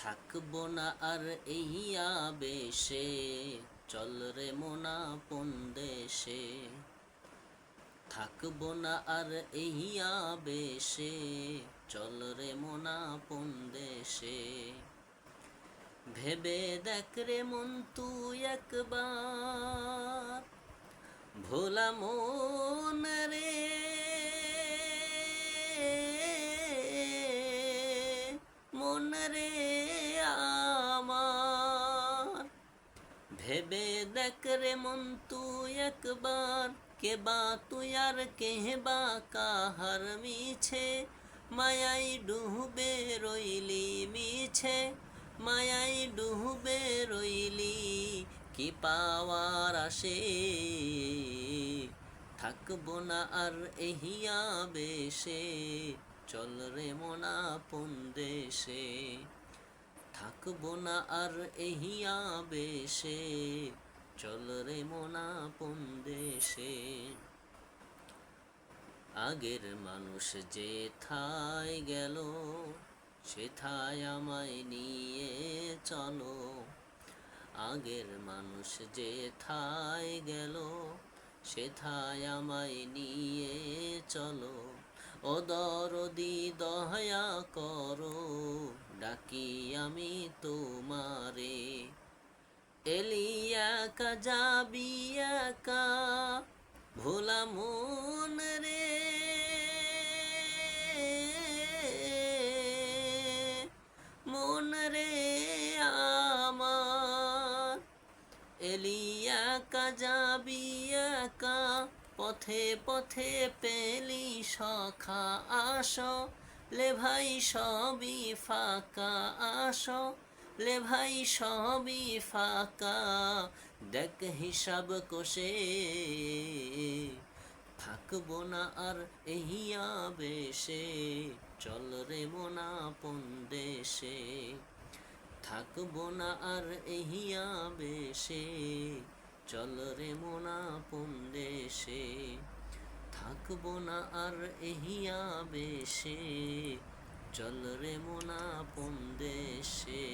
থাকবো না আর এই আবেশে, চল রে মন আপন দেশে। থাকবো না আর এই আবেশে, চল রে মন আপন দেশে। ভেবে দেখ রে মন তুই একবার, ভোলা মন রে মন রে আমার। ভেবে দেখ রে মন তুই একবার, কে বা তুই আর কে বা কাহার মিছে মায়াই ডুবে রইলি মিছে, মায়াই ডুবে রইলি কি পাওয়ার আসে। থাকবো না আর এই আবেশে, চল রে মন আপন দেশে। থাকবো না আর এই আবেশে, চল রে মন আপন দেশে। আগের মানুষ যেথায় গেল, সেথায় আমায় নিয়ে চলো। আগের মানুষ যেথায় গেল, সেথায় আমায় নিয়ে চলো। ও দরদি দয়া করো, ডাকি আমি তোমারে। এলি একা যাবি একা, ভোলা মন রে মন রে আমার। এলি একা যাবি একা, পথে পথে পেলি সখা আসো। লে ভাই সবই ফাঁকা আসো, লে ভাই সবই ফাঁকা। দেখ হিসাব কষে, থাকবো না আর এই আবেশে, চল রে মন আপন দেশে। থাকবো না আর এই আবেশে, চল রে মন আপন দেশে। থাকবো না আর এই আবেশে, চল রে মন আপন দেশে।